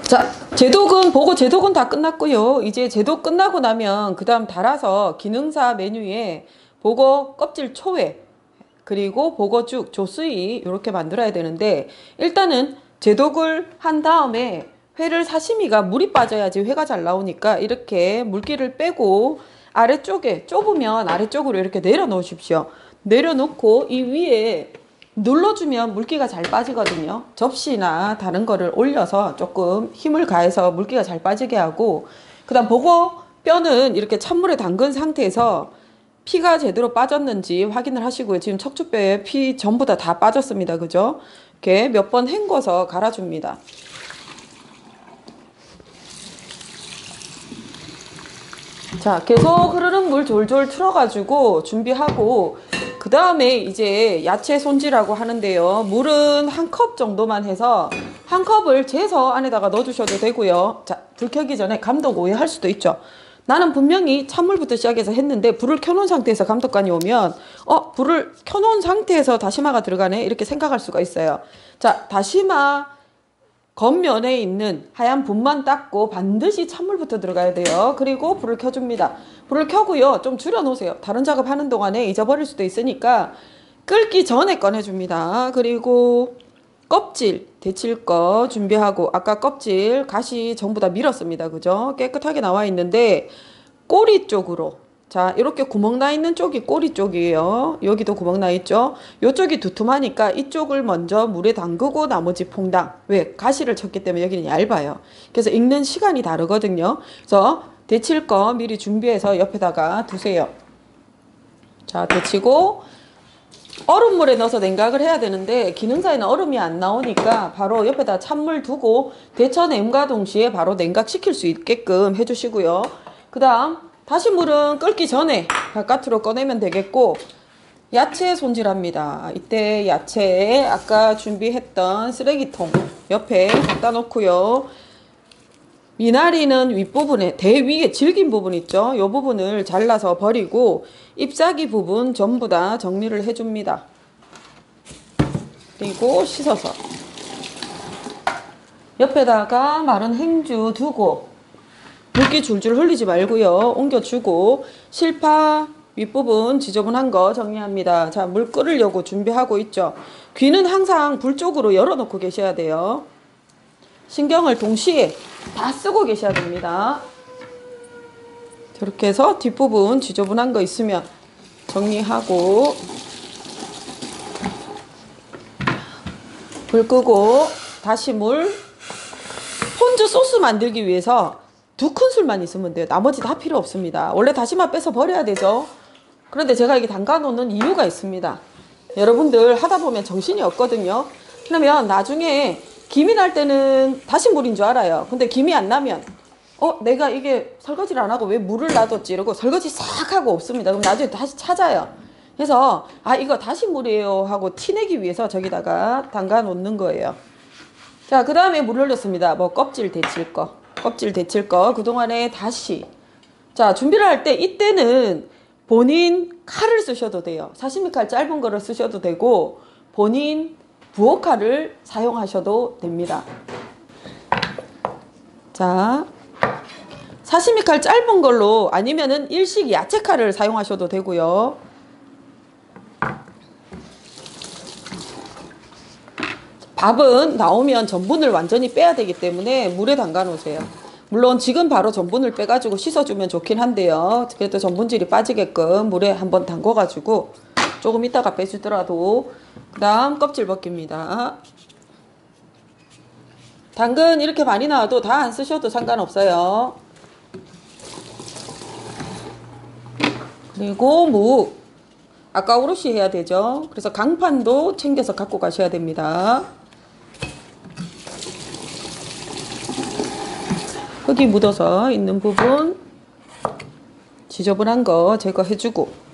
자, 보고 제독은 다 끝났고요. 이제 제독 끝나고 나면 그 다음 달아서 기능사 메뉴에 보고 껍질 초회, 그리고 보고죽, 조수이 이렇게 만들어야 되는데, 일단은 제독을 한 다음에 회를 사시미가 물이 빠져야지 회가 잘 나오니까 이렇게 물기를 빼고 아래쪽에 좁으면 아래쪽으로 이렇게 내려놓으십시오. 내려놓고 이 위에 눌러주면 물기가 잘 빠지거든요. 접시나 다른 거를 올려서 조금 힘을 가해서 물기가 잘 빠지게 하고, 그 다음 보고 뼈는 이렇게 찬물에 담근 상태에서 피가 제대로 빠졌는지 확인을 하시고요. 지금 척추뼈에 피 전부 다 빠졌습니다. 그죠? 이렇게 몇 번 헹궈서 갈아줍니다. 자, 계속 흐르는 물 졸졸 틀어가지고 준비하고, 그 다음에 이제 야채 손질하고 하는데요. 물은 한 컵 정도만 해서 한 컵을 재서 안에다가 넣어주셔도 되고요. 자, 불 켜기 전에 감독 오해할 수도 있죠. 나는 분명히 찬물부터 시작해서 했는데 불을 켜놓은 상태에서 감독관이 오면 불을 켜놓은 상태에서 다시마가 들어가네 이렇게 생각할 수가 있어요. 자, 다시마 겉면에 있는 하얀 분만 닦고 반드시 찬물부터 들어가야 돼요. 그리고 불을 켜줍니다. 불을 켜고요. 좀 줄여놓으세요. 다른 작업하는 동안에 잊어버릴 수도 있으니까 끓기 전에 꺼내줍니다. 그리고 껍질 데칠 거 준비하고, 아까 껍질 가시 전부 다 밀었습니다. 그죠? 깨끗하게 나와 있는데 꼬리 쪽으로, 자, 이렇게 구멍 나 있는 쪽이 꼬리 쪽이에요. 여기도 구멍 나 있죠? 이쪽이 두툼하니까 이쪽을 먼저 물에 담그고 나머지 퐁당. 왜? 가시를 쳤기 때문에 여기는 얇아요. 그래서 익는 시간이 다르거든요. 그래서 데칠 거 미리 준비해서 옆에다가 두세요. 자, 데치고 얼음물에 넣어서 냉각을 해야 되는데 기능사에는 얼음이 안 나오니까 바로 옆에다 찬물 두고 데쳐냄과 동시에 바로 냉각시킬 수 있게끔 해주시고요. 그 다음 다시 물은 끓기 전에 바깥으로 꺼내면 되겠고, 야채 손질합니다. 이때 야채 아까 준비했던 쓰레기통 옆에 갖다 놓고요. 미나리는 윗부분에 대 위에 질긴 부분 있죠? 이 부분을 잘라서 버리고 잎사귀 부분 전부 다 정리를 해줍니다. 그리고 씻어서 옆에다가 마른 행주 두고 물기 줄줄 흘리지 말고요. 옮겨주고 실파 윗부분 지저분한 거 정리합니다. 자, 물 끓으려고 준비하고 있죠. 귀는 항상 불 쪽으로 열어놓고 계셔야 돼요. 신경을 동시에 다 쓰고 계셔야 됩니다. 저렇게 해서 뒷부분 지저분한 거 있으면 정리하고 불 끄고 다시 물. 폰즈 소스 만들기 위해서 2큰술만 있으면 돼요. 나머지 다 필요 없습니다. 원래 다시마 빼서 버려야 되죠. 그런데 제가 이게 담가 놓는 이유가 있습니다. 여러분들 하다 보면 정신이 없거든요. 그러면 나중에 김이 날 때는 다시 물인 줄 알아요. 근데 김이 안 나면 내가 이게 설거지를 안 하고 왜 물을 놔뒀지 이러고 설거지 싹 하고 없습니다. 그럼 나중에 다시 찾아요. 그래서 이거 다시 물이에요 하고 티내기 위해서 저기다가 담가 놓는 거예요. 자, 그 다음에 물 흘렸습니다. 껍질 데칠 거 그동안에 다시. 자, 준비를 할 때 이때는 본인 칼을 쓰셔도 돼요. 사시미 칼 짧은 거를 쓰셔도 되고 본인 부엌칼을 사용하셔도 됩니다. 자, 사시미 칼 짧은 걸로 아니면은 일식 야채 칼을 사용하셔도 되고요. 밥은 나오면 전분을 완전히 빼야 되기 때문에 물에 담가 놓으세요. 물론 지금 바로 전분을 빼가지고 씻어주면 좋긴 한데요. 그래도 전분질이 빠지게끔 물에 한번 담궈가지고 조금 이따가 빼주더라도. 그 다음 껍질 벗깁니다. 당근 이렇게 많이 나와도 다 안 쓰셔도 상관없어요. 그리고 무. 아까 오롯이 해야 되죠. 그래서 강판도 챙겨서 갖고 가셔야 됩니다. 흙이 묻어서 있는 부분 지저분한 거 제거해주고,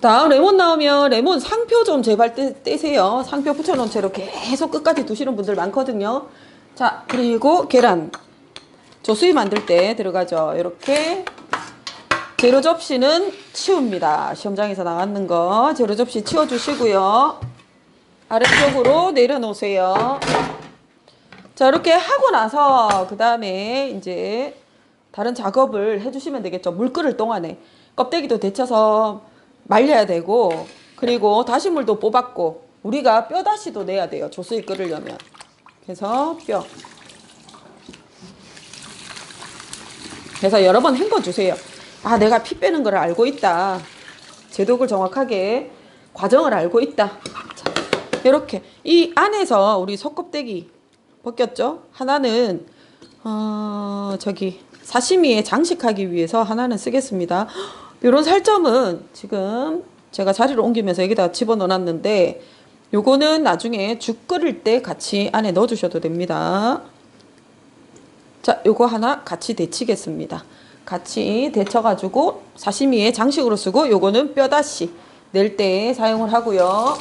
다음 레몬 나오면 레몬 상표 좀 제발 떼세요. 상표 붙여놓은 채로 계속 끝까지 두시는 분들 많거든요. 자, 그리고 계란 조수이 만들 때 들어가죠. 이렇게 재료 접시는 치웁니다. 시험장에서 나왔는 거 재료 접시 치워주시고요. 아래쪽으로 내려놓으세요. 자, 이렇게 하고 나서 그 다음에 이제 다른 작업을 해주시면 되겠죠. 물 끓을 동안에 껍데기도 데쳐서 말려야 되고, 그리고 다시물도 뽑았고, 우리가 뼈 다시도 내야 돼요. 조수익 끓으려면. 그래서 뼈. 그래서 여러 번 헹궈주세요. 아, 내가 피 빼는 걸 알고 있다. 제독을 정확하게 과정을 알고 있다. 자, 이렇게 이 안에서 우리 속껍데기 벗겼죠? 하나는 저기 사시미에 장식하기 위해서 하나는 쓰겠습니다. 이런 살점은 지금 제가 자리를 옮기면서 여기다 집어넣어 놨는데, 요거는 나중에 죽 끓일 때 같이 안에 넣어 주셔도 됩니다. 자, 요거 하나 같이 데치겠습니다. 같이 데쳐가지고 사시미에 장식으로 쓰고, 요거는 뼈다시 낼 때 사용을 하고요.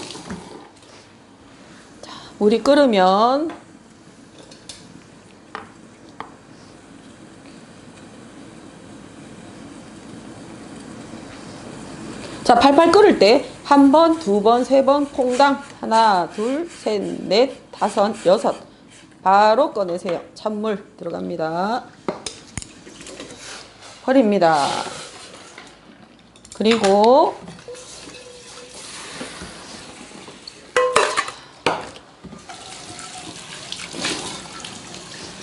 자, 물이 끓으면 자, 팔팔 끓을 때 한 번, 두 번, 세 번 퐁당 하나, 둘, 셋, 넷, 다섯, 여섯 바로 꺼내세요. 찬물 들어갑니다. 버립니다. 그리고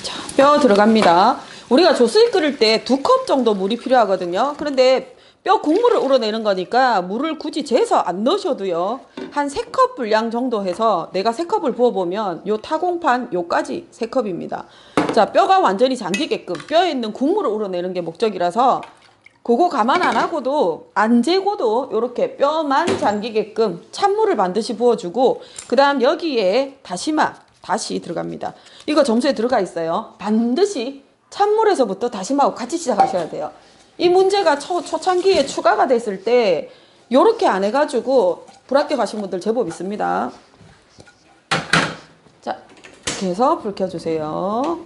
자, 뼈 들어갑니다. 우리가 조수익 끓일 때 2컵 정도 물이 필요하거든요. 그런데 뼈 국물을 우러내는 거니까 물을 굳이 재서 안 넣으셔도요. 한 3컵 분량 정도 해서 내가 3컵을 부어보면 요 타공판 요까지 3컵입니다. 자, 뼈가 완전히 잠기게끔 뼈에 있는 국물을 우러내는 게 목적이라서 그거 감안 안 하고도 안 재고도 요렇게 뼈만 잠기게끔 찬물을 반드시 부어주고, 그 다음 여기에 다시마 다시 들어갑니다. 이거 점수에 들어가 있어요. 반드시 찬물에서부터 다시마하고 같이 시작하셔야 돼요. 이 문제가 초창기에 추가가 됐을 때 요렇게 안 해가지고 불합격하신 분들 제법 있습니다. 자, 이렇게 해서 불 켜주세요.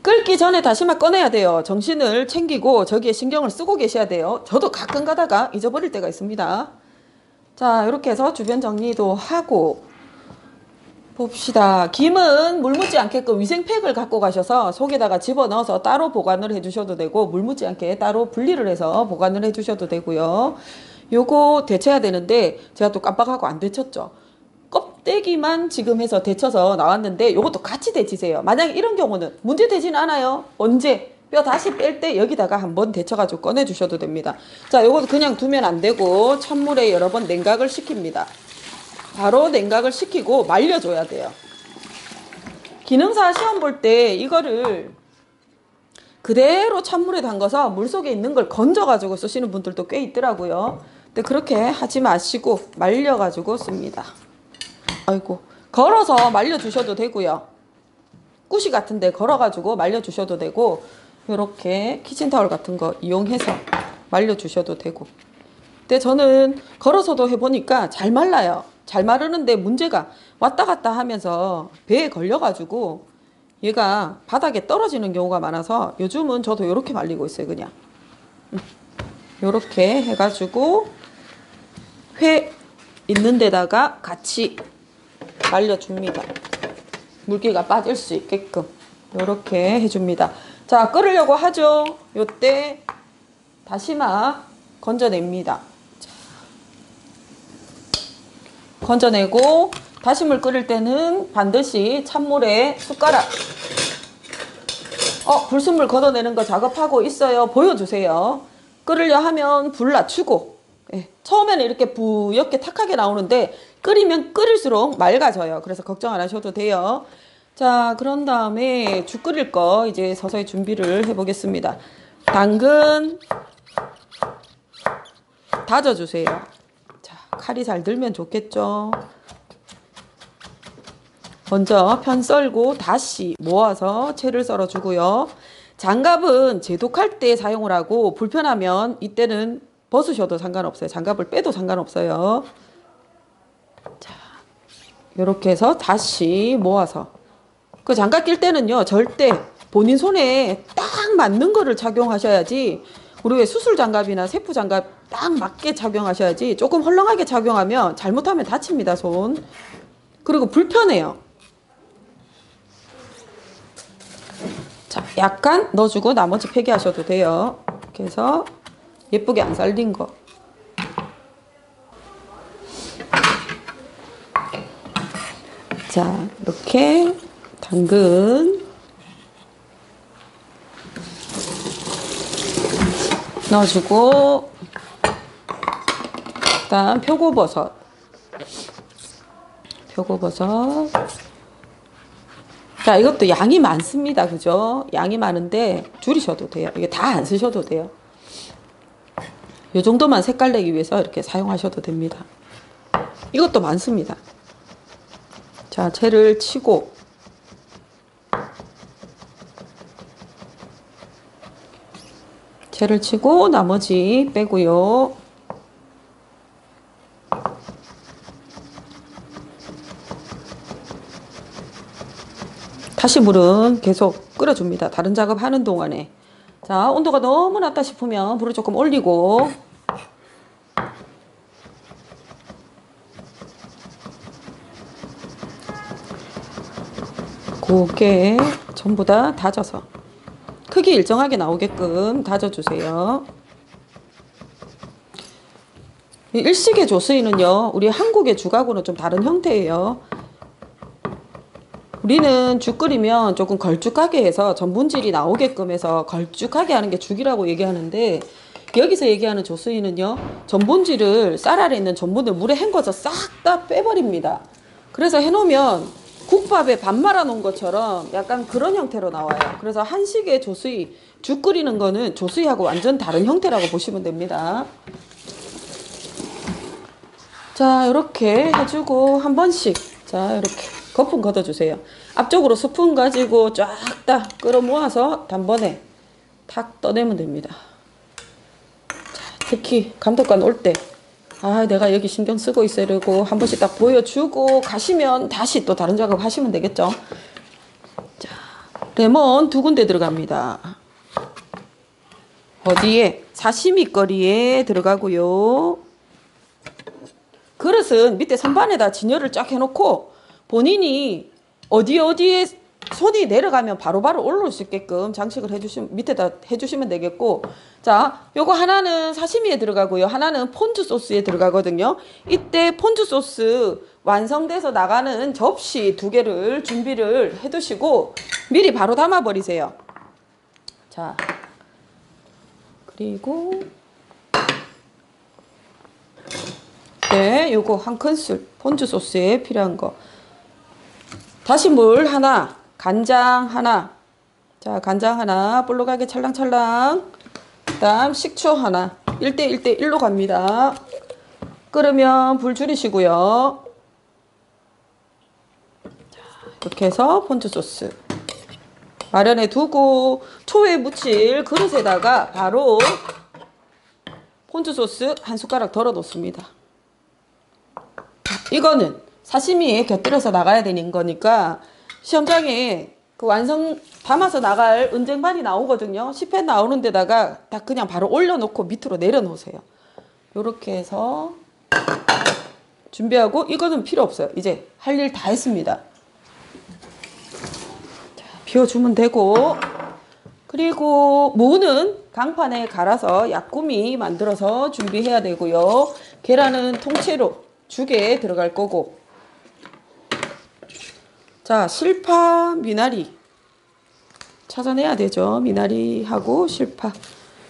끓기 전에 다시마 꺼내야 돼요. 정신을 챙기고 저기에 신경을 쓰고 계셔야 돼요. 저도 가끔 가다가 잊어버릴 때가 있습니다. 자, 이렇게 해서 주변 정리도 하고 봅시다. 김은 물 묻지 않게끔 위생팩을 갖고 가셔서 속에다가 집어넣어서 따로 보관을 해주셔도 되고, 물 묻지 않게 따로 분리를 해서 보관을 해주셔도 되고요. 요거 데쳐야 되는데 제가 또 깜빡하고 안 데쳤죠. 껍데기만 지금 해서 데쳐서 나왔는데 요것도 같이 데치세요. 만약에 이런 경우는 문제 되진 않아요. 언제? 뼈 다시 뺄 때 여기다가 한번 데쳐가지고 꺼내주셔도 됩니다. 자, 요것도 그냥 두면 안 되고 찬물에 여러 번 냉각을 시킵니다. 바로 냉각을 시키고 말려줘야 돼요. 기능사 시험 볼 때 이거를 그대로 찬물에 담가서 물속에 있는 걸 건져가지고 쓰시는 분들도 꽤 있더라고요. 근데 그렇게 하지 마시고 말려가지고 씁니다. 아이고, 걸어서 말려주셔도 되고요. 꾸시 같은데 걸어가지고 말려주셔도 되고, 이렇게 키친타올 같은 거 이용해서 말려주셔도 되고. 근데 저는 걸어서도 해보니까 잘 말라요. 잘 마르는데 문제가 왔다 갔다 하면서 배에 걸려가지고 얘가 바닥에 떨어지는 경우가 많아서 요즘은 저도 이렇게 말리고 있어요. 그냥 이렇게 해가지고 회 있는 데다가 같이 말려줍니다. 물기가 빠질 수 있게끔 이렇게 해줍니다. 자, 끓으려고 하죠. 요때 다시마 건져냅니다. 건져내고, 다시물 끓일 때는 반드시 찬물에 숟가락 불순물 걷어내는 거 작업하고 있어요. 보여주세요. 끓으려 하면 불 낮추고, 처음에는 이렇게 부옇게 탁하게 나오는데 끓이면 끓일수록 맑아져요. 그래서 걱정 안 하셔도 돼요. 자, 그런 다음에 죽 끓일 거 이제 서서히 준비를 해보겠습니다. 당근 다져주세요. 자, 칼이 잘 들면 좋겠죠. 먼저 편 썰고 다시 모아서 채를 썰어주고요. 장갑은 제독할 때 사용을 하고, 불편하면 이때는 벗으셔도 상관없어요. 장갑을 빼도 상관없어요. 자, 이렇게 해서 다시 모아서. 그 장갑 낄 때는요, 절대 본인 손에 딱 맞는 거를 착용하셔야지, 우리 왜 수술 장갑이나 세프 장갑 딱 맞게 착용하셔야지, 조금 헐렁하게 착용하면 잘못하면 다칩니다, 손. 그리고 불편해요. 자, 약간 넣어주고 나머지 폐기하셔도 돼요. 이렇게 해서 예쁘게 안 잘린 거. 자, 이렇게 당근 넣어주고, 그다음 표고버섯. 자, 이것도 양이 많습니다. 그죠? 양이 많은데 줄이셔도 돼요. 이게 다 안 쓰셔도 돼요. 이 정도만 색깔 내기 위해서 이렇게 사용하셔도 됩니다. 이것도 많습니다. 자, 채를 치고, 나머지 빼고요. 다시 물은 계속 끓여줍니다. 다른 작업 하는 동안에. 자, 온도가 너무 낮다 싶으면 불을 조금 올리고, 곱게 전부 다 다져서 크기 일정하게 나오게끔 다져주세요. 일식의 조수이는요, 우리 한국의 죽하고는 좀 다른 형태예요. 우리는 죽 끓이면 조금 걸쭉하게 해서 전분질이 나오게끔 해서 걸쭉하게 하는 게 죽이라고 얘기하는데, 여기서 얘기하는 조수이는요, 전분질을, 쌀 아래 있는 전분을 물에 헹궈서 싹 다 빼버립니다. 그래서 해놓으면 국밥에 밥 말아 놓은 것처럼 약간 그런 형태로 나와요. 그래서 한식의 조수이, 죽 끓이는 거는 조수이하고 완전 다른 형태라고 보시면 됩니다. 자, 이렇게 해주고 한 번씩, 자, 이렇게 거품 걷어주세요. 앞쪽으로 스푼 가지고 쫙 다 끌어 모아서 단번에 탁 떠내면 됩니다. 자, 특히 감독관 올 때, 아, 내가 여기 신경 쓰고 있어야 되고 한 번씩 딱 보여주고 가시면 다시 또 다른 작업 하시면 되겠죠. 자, 레몬 2군데 들어갑니다. 어디에? 사시미 거리에 들어가고요. 그릇은 밑에 선반에다 진열을 쫙 해놓고 본인이 어디에 손이 내려가면 바로바로 올라올 수 있게끔 장식을 밑에다 해주시면 되겠고, 자, 요거 하나는 사시미에 들어가고요. 하나는 폰즈 소스에 들어가거든요. 이때 폰즈 소스 완성돼서 나가는 접시 2개를 준비를 해두시고 미리 바로 담아버리세요. 자, 그리고 네, 요거 한 큰술 폰즈 소스에 필요한 거. 다시 물 하나, 간장 하나. 자, 간장 하나, 볼록하게 찰랑찰랑. 그다음 식초 하나. 1대1대1로 갑니다. 끓으면 불 줄이시고요. 자, 이렇게 해서 폰즈 소스 마련해 두고 초에 묻힐 그릇에다가 바로 폰즈 소스 한 숟가락 덜어 놓습니다. 이거는 사시미에 곁들여서 나가야 되는 거니까 시험장에 그 완성 담아서 나갈 은쟁반이 나오거든요. 10회 나오는 데다가 딱 그냥 바로 올려놓고 밑으로 내려놓으세요. 요렇게 해서 준비하고, 이거는 필요 없어요. 이제 할 일 다 했습니다. 자, 비워주면 되고, 그리고 무는 강판에 갈아서 약구미 만들어서 준비해야 되고요. 계란은 통째로 죽에 들어갈 거고, 자, 실파, 미나리 찾아내야 되죠. 미나리하고 실파.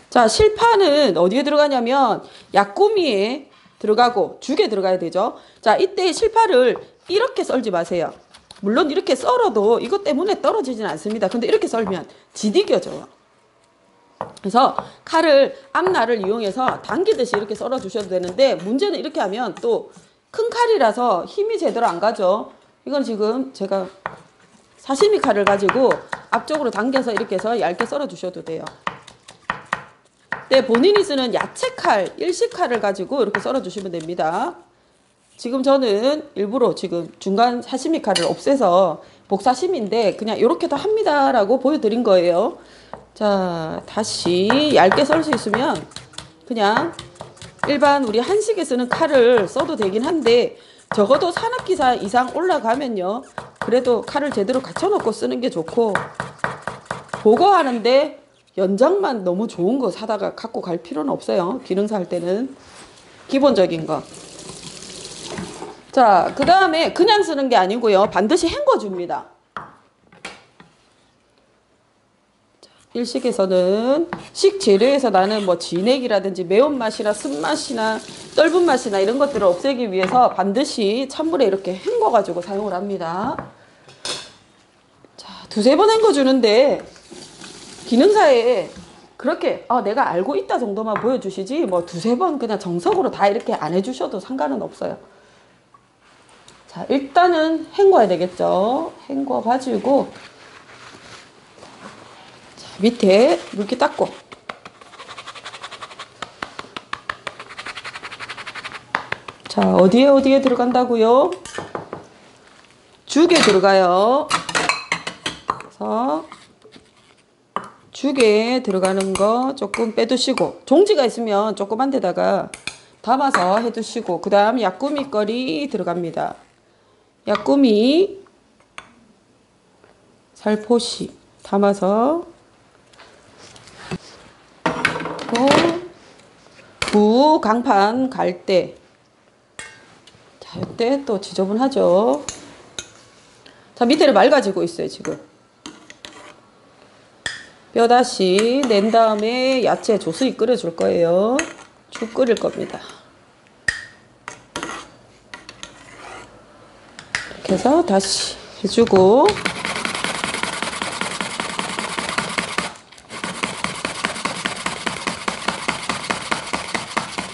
자, 실파는 어디에 들어가냐면 약구미에 들어가고 죽에 들어가야 되죠. 자, 이때 실파를 이렇게 썰지 마세요. 물론 이렇게 썰어도 이것 때문에 떨어지진 않습니다. 근데 이렇게 썰면 지디겨져요. 그래서 칼을, 앞날을 이용해서 당기듯이 이렇게 썰어 주셔도 되는데, 문제는 이렇게 하면 또 큰 칼이라서 힘이 제대로 안 가죠. 이건 지금 제가 사시미 칼을 가지고 앞쪽으로 당겨서 이렇게 해서 얇게 썰어 주셔도 돼요. 네, 본인이 쓰는 야채 칼, 일식 칼을 가지고 이렇게 썰어 주시면 됩니다. 지금 저는 일부러 지금 중간 사시미 칼을 없애서 복사심인데 그냥 이렇게도 합니다라고 보여드린 거예요. 자, 다시 얇게 썰 수 있으면 그냥 일반 우리 한식에 쓰는 칼을 써도 되긴 한데, 적어도 산업기사 이상 올라가면요, 그래도 칼을 제대로 갖춰놓고 쓰는 게 좋고, 보고하는데 연장만 너무 좋은 거 사다가 갖고 갈 필요는 없어요. 기능사 할 때는 기본적인 거. 자, 그 다음에 그냥 쓰는 게 아니고요. 반드시 헹궈줍니다. 일식에서는 식재료에서 나는 뭐 진액이라든지 매운맛이나 쓴맛이나 떫은 맛이나 이런 것들을 없애기 위해서 반드시 찬물에 이렇게 헹궈가지고 사용을 합니다. 자, 두세 번 헹궈주는데 기능사에 그렇게 내가 알고 있다 정도만 보여주시지 뭐 두세 번 그냥 정석으로 다 이렇게 안 해주셔도 상관은 없어요. 자, 일단은 헹궈야 되겠죠. 헹궈가지고 밑에 물기 닦고 자, 어디에 들어간다고요? 죽에 들어가요. 그래서 죽에 들어가는 거 조금 빼두시고 종지가 있으면 조그만 데다가 담아서 해두시고 그 다음 약구미 거리 들어갑니다. 약구미 살포시 담아서 무 강판 갈 때 자, 이때 또 지저분하죠. 자, 밑에를 맑아지고 있어요. 지금 뼈다시 낸 다음에 야채 조수히 끓여줄 거예요. 죽 끓일 겁니다. 이렇게 해서 다시 해주고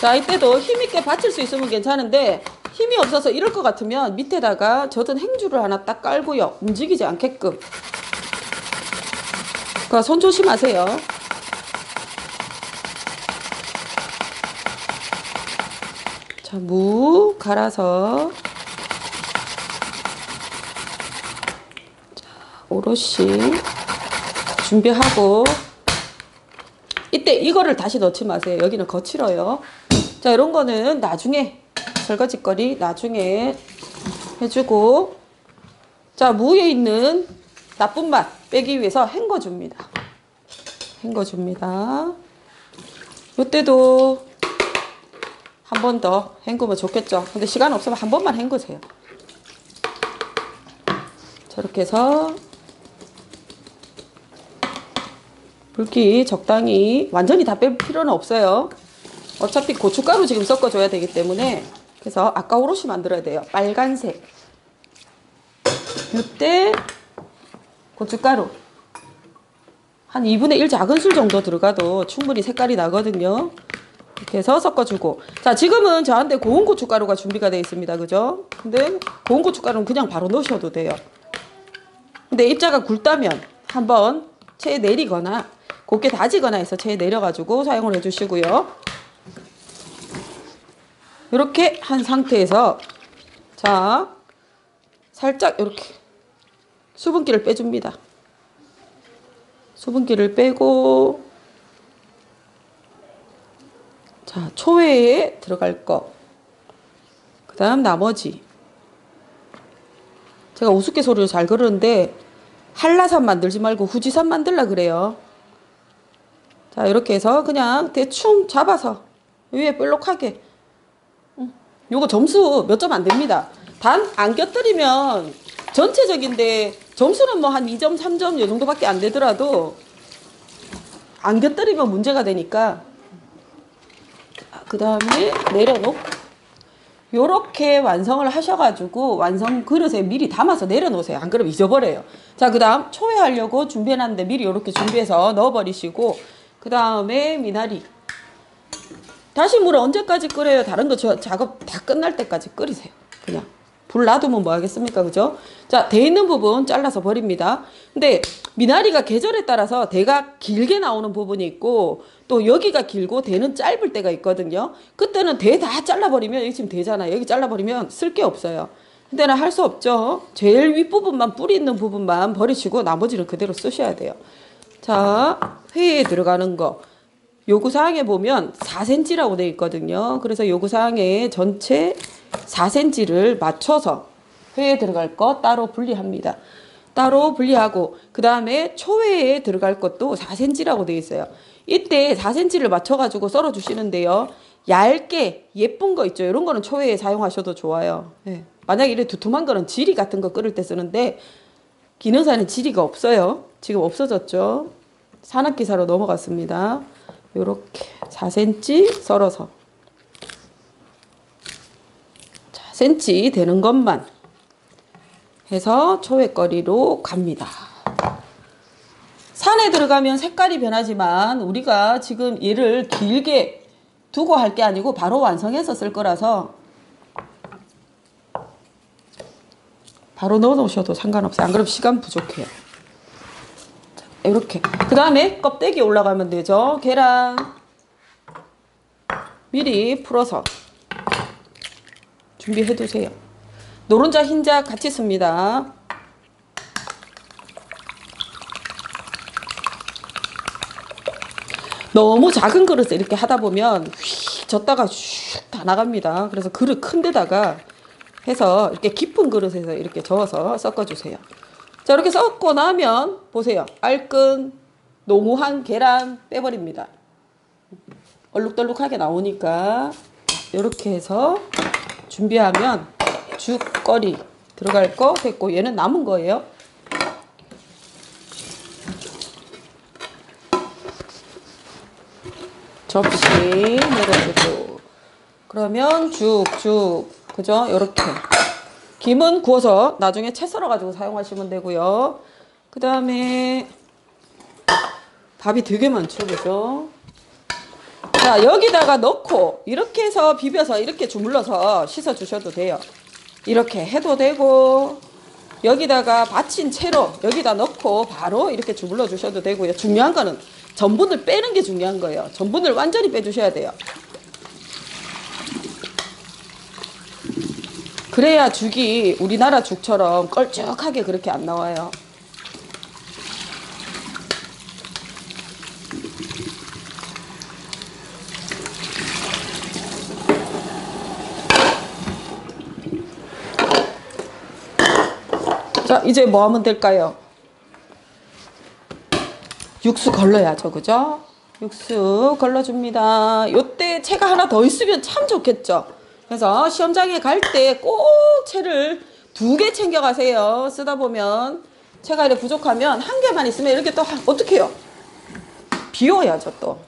자, 이때도 힘있게 받칠 수 있으면 괜찮은데 힘이 없어서 이럴 것 같으면 밑에다가 젖은 행주를 하나 딱 깔고요. 움직이지 않게끔. 그러니까 손 조심하세요. 자, 무 갈아서 자, 오롯이 준비하고 이때 이거를 다시 넣지 마세요. 여기는 거칠어요. 자, 이런 거는 나중에 설거지거리 나중에 해주고 자, 무에 있는 나쁜 맛 빼기 위해서 헹궈줍니다. 헹궈줍니다. 이때도 한 번 더 헹구면 좋겠죠. 근데 시간 없으면 한 번만 헹구세요. 저렇게 해서 물기 적당히 완전히 다 뺄 필요는 없어요. 어차피 고춧가루 지금 섞어줘야 되기 때문에 그래서 아까 오롯이 만들어야 돼요. 빨간색 이때 고춧가루 한 2분의 1 작은 술 정도 들어가도 충분히 색깔이 나거든요. 이렇게 해서 섞어주고 자, 지금은 저한테 고운 고춧가루가 준비가 되어 있습니다. 그죠? 근데 고운 고춧가루는 그냥 바로 넣으셔도 돼요. 근데 입자가 굵다면 한번 체에 내리거나 곱게 다지거나 해서 체에 내려가지고 사용을 해주시고요. 이렇게 한 상태에서 자, 살짝 이렇게 수분기를 빼줍니다. 수분기를 빼고 자, 초회에 들어갈 거 그 다음 나머지 제가 우스갯소리로 잘 그러는데 한라산 만들지 말고 후지산 만들라 그래요. 자, 이렇게 해서 그냥 대충 잡아서 위에 볼록하게 요거 점수 몇 점 안 됩니다. 단 안 곁들이면 전체적인데 점수는 뭐 한 2점 3점 요 정도밖에 안 되더라도 안 곁들이면 문제가 되니까 그 다음에 내려놓고 요렇게 완성을 하셔가지고 완성 그릇에 미리 담아서 내려놓으세요. 안 그러면 잊어버려요. 자, 그 다음 초회하려고 준비해놨는데 미리 요렇게 준비해서 넣어버리시고 그 다음에 미나리 다시 물을 언제까지 끓여요? 다른 거 작업 다 끝날 때까지 끓이세요. 그냥 불 놔두면 뭐 하겠습니까? 그죠? 자, 대 있는 부분 잘라서 버립니다. 근데 미나리가 계절에 따라서 대가 길게 나오는 부분이 있고 또 여기가 길고 대는 짧을 때가 있거든요. 그때는 대 다 잘라버리면 여기 지금 대잖아요. 여기 잘라버리면 쓸 게 없어요. 근데는 할 수 없죠. 제일 윗부분만 뿌리 있는 부분만 버리시고 나머지는 그대로 쓰셔야 돼요. 자, 회에 들어가는 거 요구사항에 보면 4cm라고 되어 있거든요. 그래서 요구사항에 전체 4cm를 맞춰서 회에 들어갈 거 따로 분리합니다. 따로 분리하고, 그 다음에 초회에 들어갈 것도 4cm라고 되어 있어요. 이때 4cm를 맞춰가지고 썰어 주시는데요. 얇게 예쁜 거 있죠. 이런 거는 초회에 사용하셔도 좋아요. 네. 만약에 이래 두툼한 거는 지리 같은 거 끓일 때 쓰는데, 기능사는 지리가 없어요. 지금 없어졌죠. 산악기사로 넘어갔습니다. 요렇게 4cm 썰어서 4cm 되는 것만 해서 초회거리로 갑니다. 산에 들어가면 색깔이 변하지만 우리가 지금 얘를 길게 두고 할 게 아니고 바로 완성해서 쓸 거라서 바로 넣어 놓으셔도 상관없어요. 안 그러면 시간 부족해요. 이렇게. 그 다음에 껍데기 올라가면 되죠. 계란 미리 풀어서 준비해 두세요. 노른자 흰자 같이 씁니다. 너무 작은 그릇에 이렇게 하다 보면 휙 젓다가 슉 다 나갑니다. 그래서 그릇 큰 데다가 해서 이렇게 깊은 그릇에서 이렇게 저어서 섞어주세요. 자, 이렇게 섞고 나면 보세요. 알끈 농후한 계란 빼버립니다. 얼룩덜룩하게 나오니까 이렇게 해서 준비하면 죽거리 들어갈 거 됐고, 얘는 남은 거예요. 접시 내려주고, 그러면 죽 그죠? 요렇게 김은 구워서 나중에 채 썰어 가지고 사용하시면 되고요. 그 다음에 밥이 되게 많죠, 그죠? 자, 여기다가 넣고 이렇게 해서 비벼서 이렇게 주물러서 씻어 주셔도 돼요. 이렇게 해도 되고, 여기다가 받친 채로 여기다 넣고 바로 이렇게 주물러 주셔도 되고요. 중요한 거는 전분을 빼는 게 중요한 거예요. 전분을 완전히 빼주셔야 돼요. 그래야 죽이 우리나라 죽처럼 걸쭉하게 그렇게 안 나와요. 자, 이제 뭐 하면 될까요? 육수 걸러야죠, 그죠? 육수 걸러줍니다. 요때 채가 하나 더 있으면 참 좋겠죠. 그래서 시험장에 갈 때 꼭 채를 2개 챙겨가세요. 쓰다 보면 채가 이렇게 부족하면 1개만 있으면 이렇게 또 어떻게 해요? 비워야죠, 또.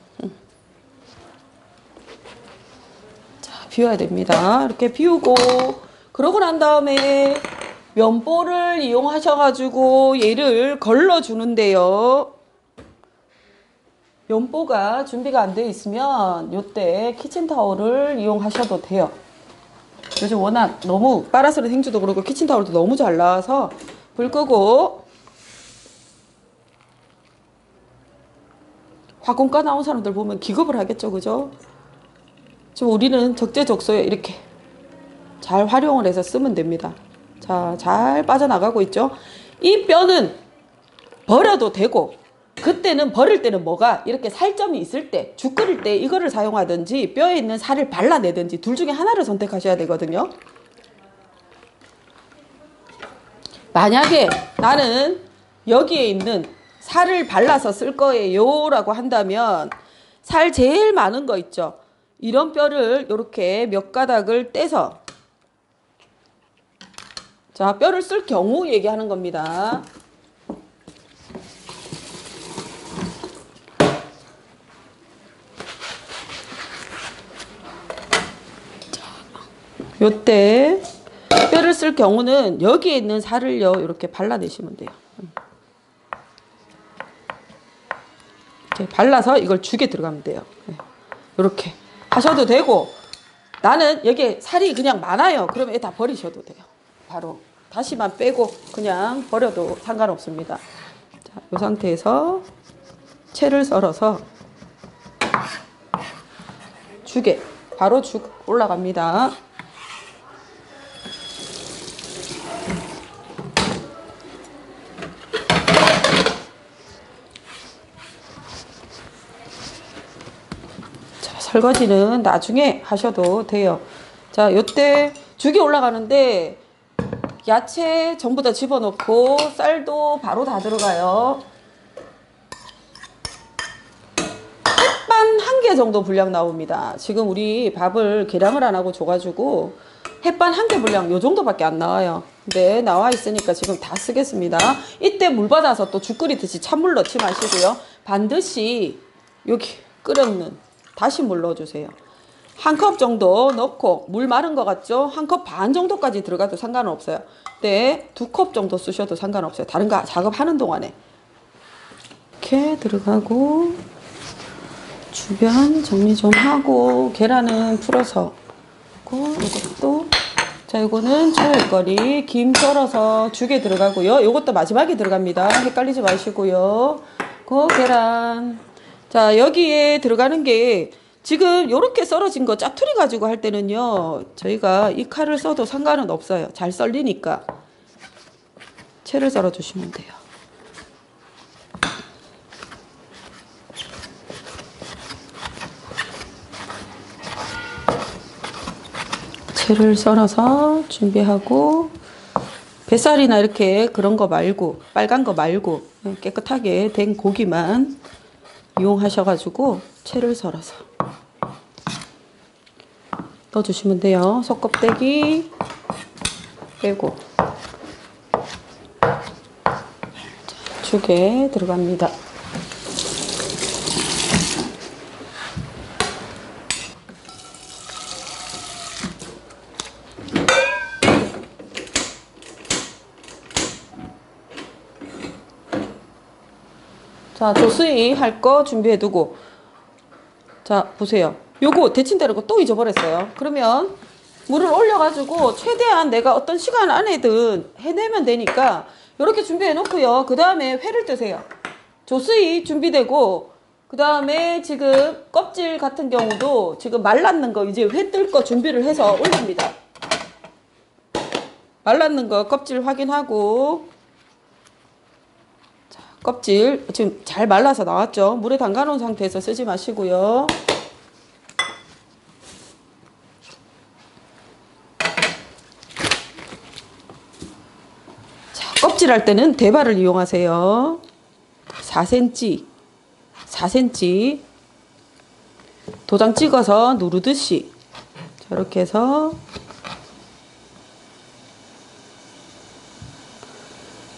자, 비워야 됩니다. 이렇게 비우고, 그러고 난 다음에 면보를 이용하셔가지고 얘를 걸러주는데요. 면보가 준비가 안 돼 있으면 요때 키친타올을 이용하셔도 돼요. 요즘 워낙 너무 빠라스릇 행주도 그렇고 키친타올도 너무 잘 나와서 불 끄고, 화공과 나온 사람들 보면 기겁을 하겠죠, 그죠? 지금 우리는 적재적소에 이렇게 잘 활용을 해서 쓰면 됩니다. 자, 잘 빠져나가고 있죠? 이 뼈는 버려도 되고, 그때는 버릴 때는 뭐가 이렇게 살점이 있을 때, 죽 끓일 때 이거를 사용하든지 뼈에 있는 살을 발라내든지 둘 중에 하나를 선택하셔야 되거든요. 만약에 나는 여기에 있는 살을 발라서 쓸 거예요 라고 한다면, 살 제일 많은 거 있죠? 이런 뼈를 이렇게 몇 가닥을 떼서, 자, 뼈를 쓸 경우 얘기하는 겁니다. 요때 뼈를 쓸 경우는 여기에 있는 살을요 이렇게 발라내시면 돼요. 이렇게 발라서 이걸 죽에 들어가면 돼요. 이렇게 하셔도 되고, 나는 여기에 살이 그냥 많아요. 그러면 다 버리셔도 돼요. 바로 다시만 빼고 그냥 버려도 상관없습니다. 자, 이 상태에서 채를 썰어서 죽에 바로 죽 올라갑니다. 설거지는 나중에 하셔도 돼요. 자, 요때 죽이 올라가는데 야채 전부 다 집어넣고 쌀도 바로 다 들어가요. 햇반 1개 정도 분량 나옵니다. 지금 우리 밥을 계량을 안 하고 줘가지고 햇반 1개 분량 요 정도밖에 안 나와요. 근데 나와 있으니까 지금 다 쓰겠습니다. 이때 물 받아서 또 죽 끓이듯이 찬물 넣지 마시고요. 반드시 여기 끓였는 다시 물 넣어주세요. 1컵 정도 넣고, 물 마른 것 같죠? 1컵 반 정도까지 들어가도 상관은 없어요. 네, 2컵 정도 쓰셔도 상관없어요. 다른 거 작업하는 동안에. 이렇게 들어가고, 주변 정리 좀 하고, 계란은 풀어서, 이것도, 자, 이거는 초월거리, 김 썰어서 죽에 들어가고요. 이것도 마지막에 들어갑니다. 헷갈리지 마시고요. 그 계란. 자, 여기에 들어가는 게, 지금 이렇게 썰어진 거 짜투리 가지고 할 때는요, 저희가 이 칼을 써도 상관은 없어요. 잘 썰리니까. 채를 썰어 주시면 돼요. 채를 썰어서 준비하고, 뱃살이나 이렇게 그런 거 말고, 빨간 거 말고, 깨끗하게 된 고기만 이용하셔가지고 채를 썰어서 넣어주시면 돼요. 속껍데기 빼고 죽에 들어갑니다. 자, 조수이 할 거 준비해두고, 자, 보세요. 요거 데친다는 거 또 잊어버렸어요. 그러면 물을 올려가지고 최대한 내가 어떤 시간 안에든 해내면 되니까 이렇게 준비해 놓고요. 그 다음에 회를 뜨세요. 조수이 준비되고, 그 다음에 지금 껍질 같은 경우도 지금 말랐는 거 이제 회 뜰 거 준비를 해서 올립니다. 말랐는 거 껍질 확인하고, 껍질 지금 잘 말라서 나왔죠. 물에 담가 놓은 상태에서 쓰지 마시고요. 자, 껍질 할 때는 대바를 이용하세요. 4cm 도장 찍어서 누르듯이 저렇게 해서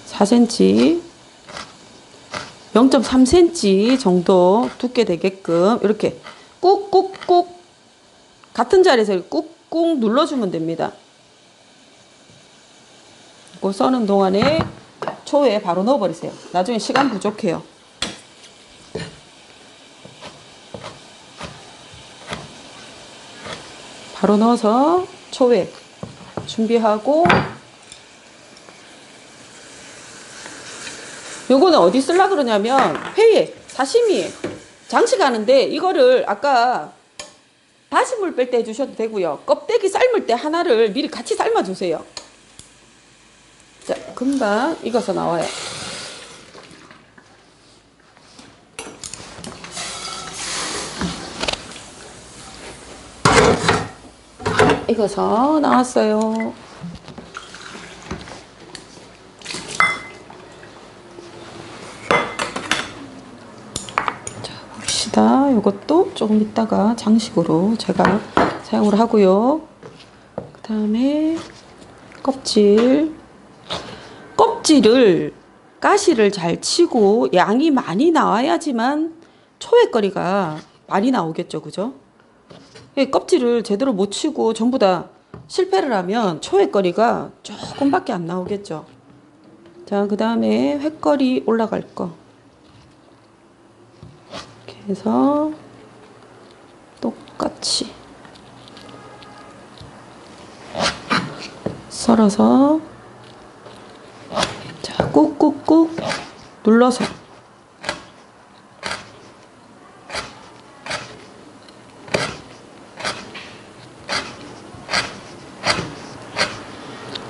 4cm 0.3cm 정도 두께 되게끔 이렇게 꾹꾹꾹 같은 자리에서 꾹꾹 눌러주면 됩니다. 이거 써는 동안에 초에 바로 넣어버리세요. 나중에 시간 부족해요. 바로 넣어서 초에 준비하고, 요거는 어디 쓸라 그러냐면 회에 사시미에 장식하는데, 이거를 아까 다시물 뺄 때 해주셔도 되고요. 껍데기 삶을 때 하나를 미리 같이 삶아 주세요. 자, 금방 익어서 나와요. 익어서 나왔어요. 이것도 조금 있다가 장식으로 제가 사용을 하고요. 그 다음에 껍질을 가시를 잘 치고 양이 많이 나와야지만 초회거리가 많이 나오겠죠, 그죠? 껍질을 제대로 못 치고 전부 다 실패를 하면 초회거리가 조금밖에 안 나오겠죠. 자, 그 다음에 회거리 올라갈 거 해서 똑같이 썰어서, 자, 꾹꾹꾹 눌러서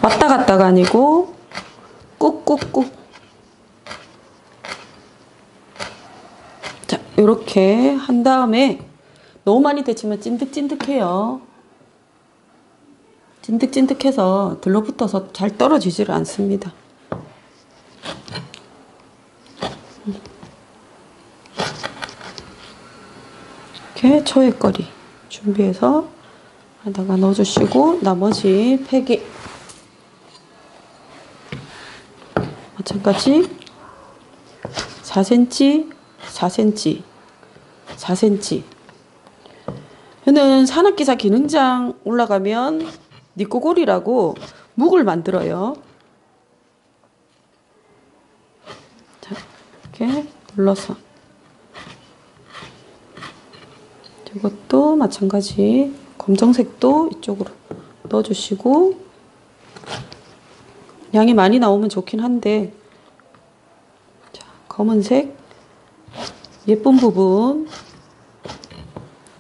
왔다 갔다가 아니고 꾹꾹꾹. 자, 이렇게 한 다음에 너무 많이 데치면 찐득찐득해요. 찐득찐득해서 들러붙어서 잘 떨어지지를 않습니다. 이렇게 초액거리 준비해서 하다가 넣어주시고 나머지 팩이 마찬가지 4cm, 4cm, 4cm. 저는 산업기사 기능장 올라가면 니꼬골이라고 묵을 만들어요. 자, 이렇게 눌러서 이것도 마찬가지 검정색도 이쪽으로 넣어주시고 양이 많이 나오면 좋긴 한데 자, 검은색 예쁜 부분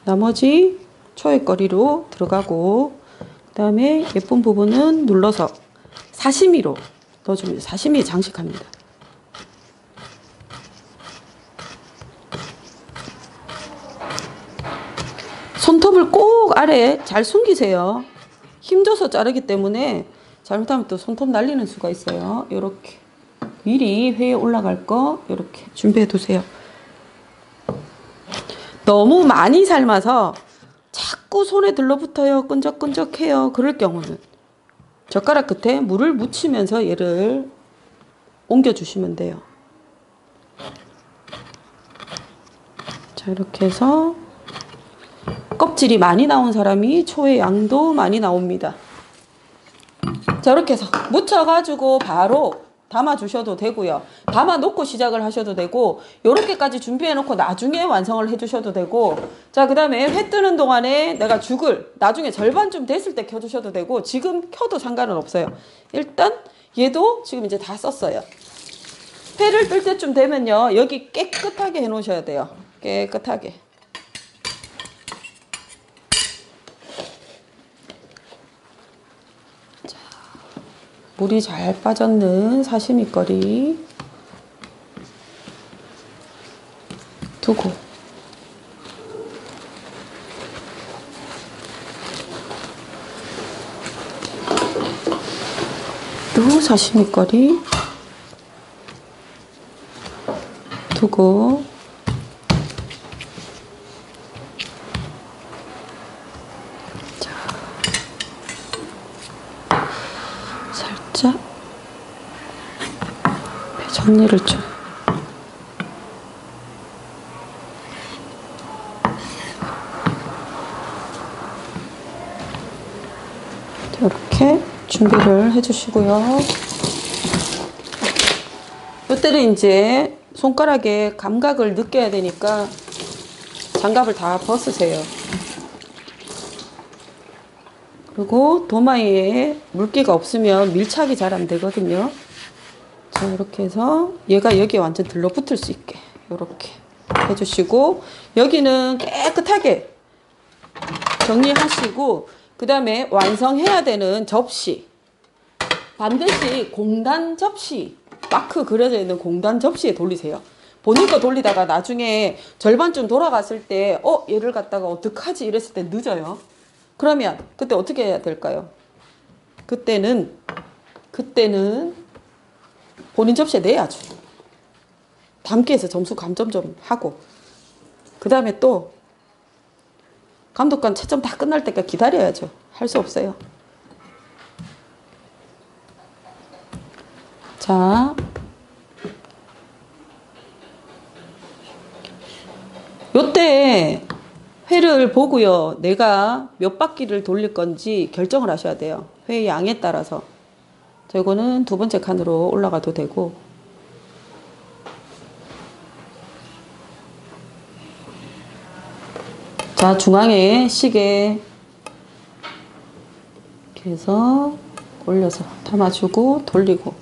나머지 초액거리로 들어가고 그 다음에 예쁜 부분은 눌러서 사시미로 넣어줍니다. 사시미 장식합니다. 손톱을 꼭 아래에 잘 숨기세요. 힘줘서 자르기 때문에 잘못하면 또 손톱 날리는 수가 있어요. 이렇게 미리 회에 올라갈 거 이렇게 준비해 두세요. 너무 많이 삶아서 자꾸 손에 들러붙어요. 끈적끈적해요. 그럴 경우는 젓가락 끝에 물을 묻히면서 얘를 옮겨주시면 돼요. 자, 이렇게 해서 껍질이 많이 나온 사람이 초의 양도 많이 나옵니다. 자, 이렇게 해서 묻혀가지고 바로 담아 주셔도 되고요. 담아 놓고 시작을 하셔도 되고 요렇게까지 준비해 놓고 나중에 완성을 해 주셔도 되고 자, 그 다음에 회 뜨는 동안에 내가 죽을 나중에 절반쯤 됐을 때 켜주셔도 되고 지금 켜도 상관은 없어요. 일단 얘도 지금 이제 다 썼어요. 회를 뜰 때쯤 되면요 여기 깨끗하게 해 놓으셔야 돼요. 깨끗하게. 물이 잘 빠졌는 사시미거리 두고 또 사시미거리 두고 살짝 배 정리를 좀 이렇게 준비를 해주시고요. 이때는 이제 손가락에 감각을 느껴야 되니까 장갑을 다 벗으세요. 그리고 도마에 물기가 없으면 밀착이 잘 안 되거든요. 자, 이렇게 해서 얘가 여기에 완전 들러붙을 수 있게 이렇게 해주시고 여기는 깨끗하게 정리하시고 그 다음에 완성해야 되는 접시 반드시 공단 접시 마크 그려져 있는 공단 접시에 돌리세요. 본인 거 돌리다가 나중에 절반쯤 돌아갔을 때 얘를 갖다가 어떡하지 이랬을 때 늦어요. 그러면 그때 어떻게 해야 될까요? 그때는 본인 접시에 내야죠. 담기에서 점수 감점 좀 하고 그 다음에 또 감독관 채점 다 끝날 때까지 기다려야죠. 할 수 없어요. 자, 요때 회를 보고요. 내가 몇 바퀴를 돌릴 건지 결정을 하셔야 돼요. 회의 양에 따라서. 자, 이거는 두 번째 칸으로 올라가도 되고 자, 중앙에 시계 이렇게 해서 올려서 담아주고 돌리고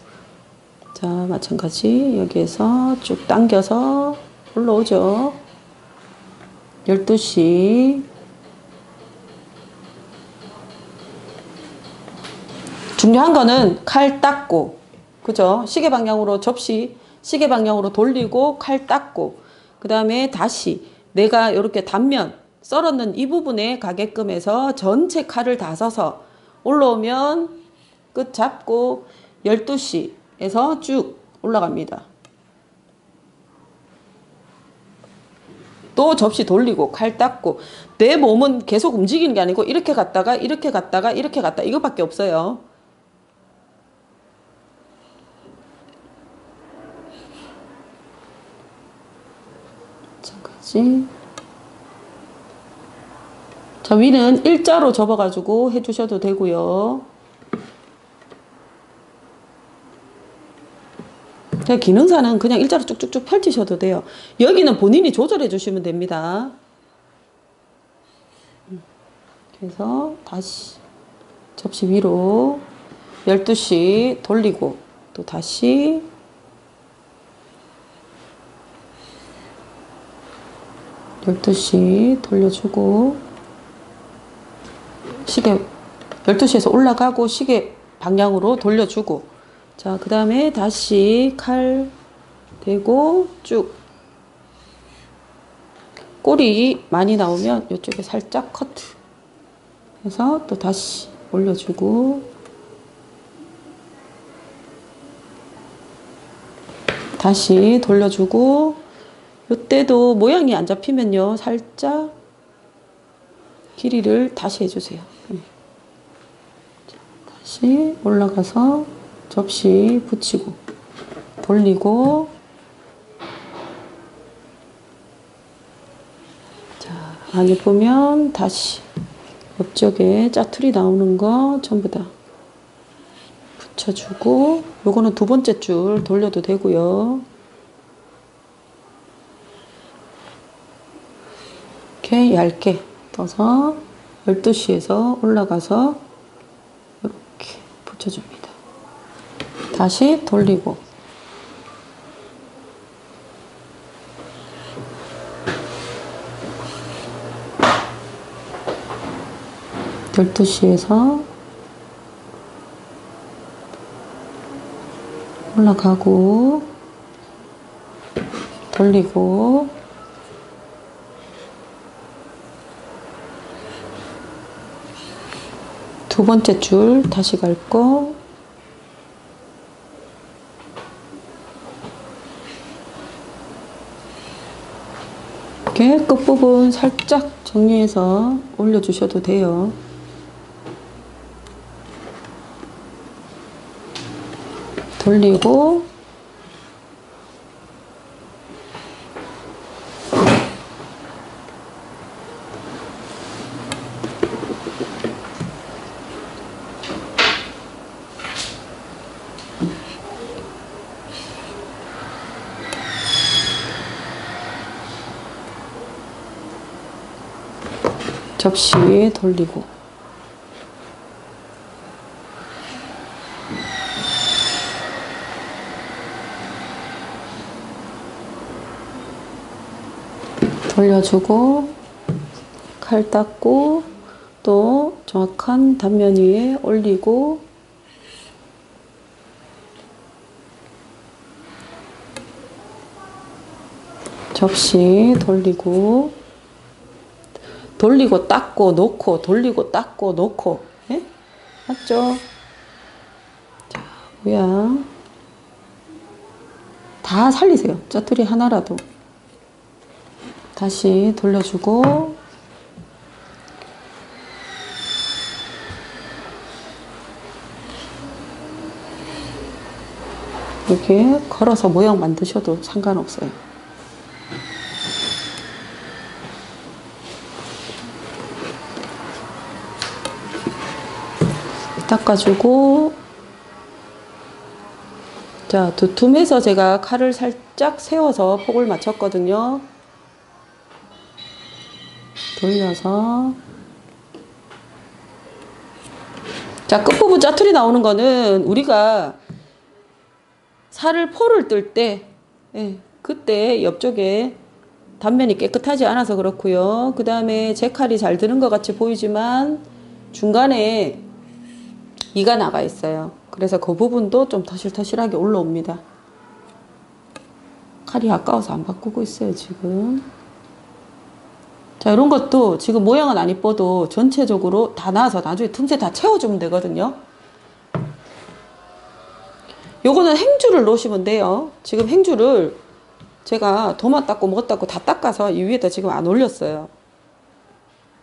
자, 마찬가지 여기에서 쭉 당겨서 올라오죠. 12시 중요한 거는 칼 닦고 그죠? 시계 방향으로 접시 시계 방향으로 돌리고 칼 닦고 그 다음에 다시 내가 이렇게 단면 썰었는 이 부분에 가게끔 해서 전체 칼을 다 써서 올라오면 끝 잡고 12시에서 쭉 올라갑니다. 또 접시 돌리고 칼 닦고 내 몸은 계속 움직이는 게 아니고 이렇게 갔다가 이렇게 갔다가 이렇게 갔다 이것밖에 없어요. 잠깐지. 자, 위는 일자로 접어가지고 해주셔도 되고요. 기능사는 그냥 일자로 쭉쭉쭉 펼치셔도 돼요. 여기는 본인이 조절해 주시면 됩니다. 그래서 다시 접시 위로 12시 돌리고 또 다시 돌려주고 시계 12시에서 올라가고 시계 방향으로 돌려주고 자, 그 다음에 다시 칼 대고 쭉 꼬리 많이 나오면 이쪽에 살짝 커트 해서 또 다시 올려주고 다시 돌려주고 이때도 모양이 안 잡히면요 살짝 길이를 다시 해주세요. 다시 올라가서 접시 붙이고 돌리고 자 안에 보면 다시 옆쪽에 짜투리 나오는 거 전부 다 붙여주고 요거는 두 번째 줄 돌려도 되고요. 이렇게 얇게 떠서 12시에서 올라가서 이렇게 붙여줍니다. 다시 돌리고 열두 시에서 올라가고 돌리고 두 번째 줄 다시 갈 거 이렇게 끝부분 살짝 정리해서 올려주셔도 돼요. 돌리고 접시 돌리고 돌려주고 칼 닦고 또 정확한 단면 위에 올리고 접시 돌리고 닦고 놓고 돌리고 닦고 놓고 예? 맞죠? 자, 모양 다 살리세요. 짜투리 하나라도 다시 돌려주고 이렇게 걸어서 모양 만드셔도 상관없어요. 닦아주고 자, 두툼해서 제가 칼을 살짝 세워서 폭을 맞췄거든요. 돌려서 자, 끝부분 짜투리 나오는 거는 우리가 포를 뜰 때 예, 그때 옆쪽에 단면이 깨끗하지 않아서 그렇고요. 그 다음에 제 칼이 잘 드는 것 같이 보이지만 중간에 이가 나가 있어요. 그래서 그 부분도 좀 터실터실하게 올라옵니다. 칼이 아까워서 안 바꾸고 있어요 지금. 자, 이런 것도 지금 모양은 안 이뻐도 전체적으로 다 나와서 나중에 틈새 다 채워주면 되거든요. 요거는 행주를 놓으시면 돼요. 지금 행주를 제가 도마 닦고 뭐 닦고 다 닦아서 이 위에다 지금 안 올렸어요.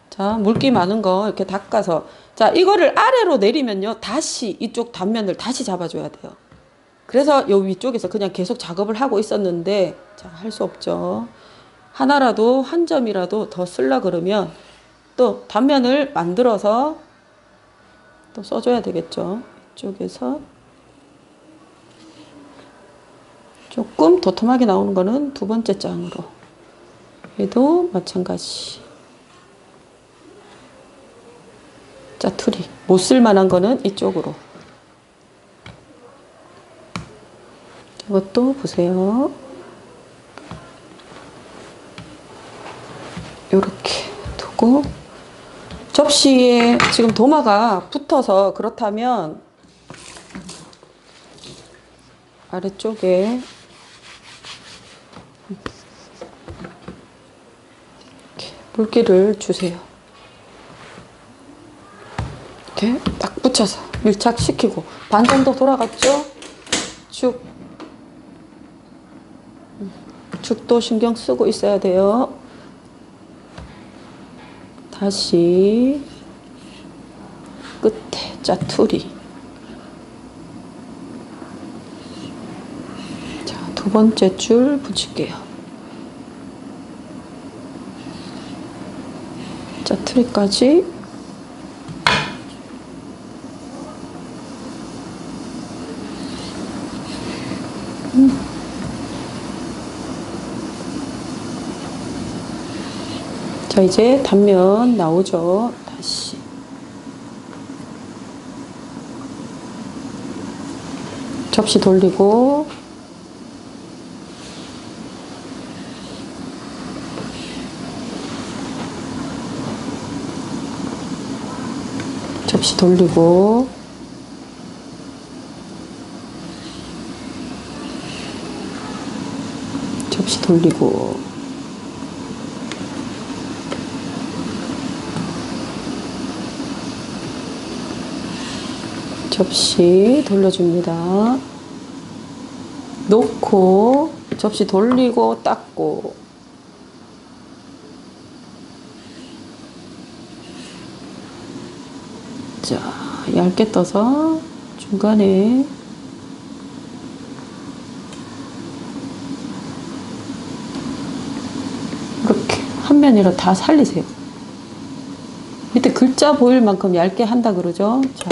자, 물기 많은 거 이렇게 닦아서. 자, 이거를 아래로 내리면요. 다시 이쪽 단면을 다시 잡아줘야 돼요. 그래서 요 위쪽에서 그냥 계속 작업을 하고 있었는데, 자, 할 수 없죠. 하나라도, 한 점이라도 더 쓰려 그러면 또 단면을 만들어서 또 써줘야 되겠죠. 이쪽에서. 조금 도톰하게 나오는 거는 두 번째 장으로. 얘도 마찬가지. 짜투리. 못 쓸만한 거는 이쪽으로. 이것도 보세요. 요렇게 두고, 접시에 지금 도마가 붙어서 그렇다면 아래쪽에 이렇게 물기를 주세요. 이렇게 딱 붙여서 밀착시키고. 반 정도 돌아갔죠? 죽도 신경 쓰고 있어야 돼요. 다시 끝에 짜투리. 자, 두 번째 줄 붙일게요. 짜투리까지. 자, 이제 단면 나오죠. 다시. 접시 돌리고. 접시 돌리고. 접시 돌리고. 접시 돌려줍니다. 놓고 접시 돌리고 닦고. 자, 얇게 떠서 중간에 이렇게 한 면으로 다 살리세요. 밑에 글자 보일 만큼 얇게 한다 그러죠. 자.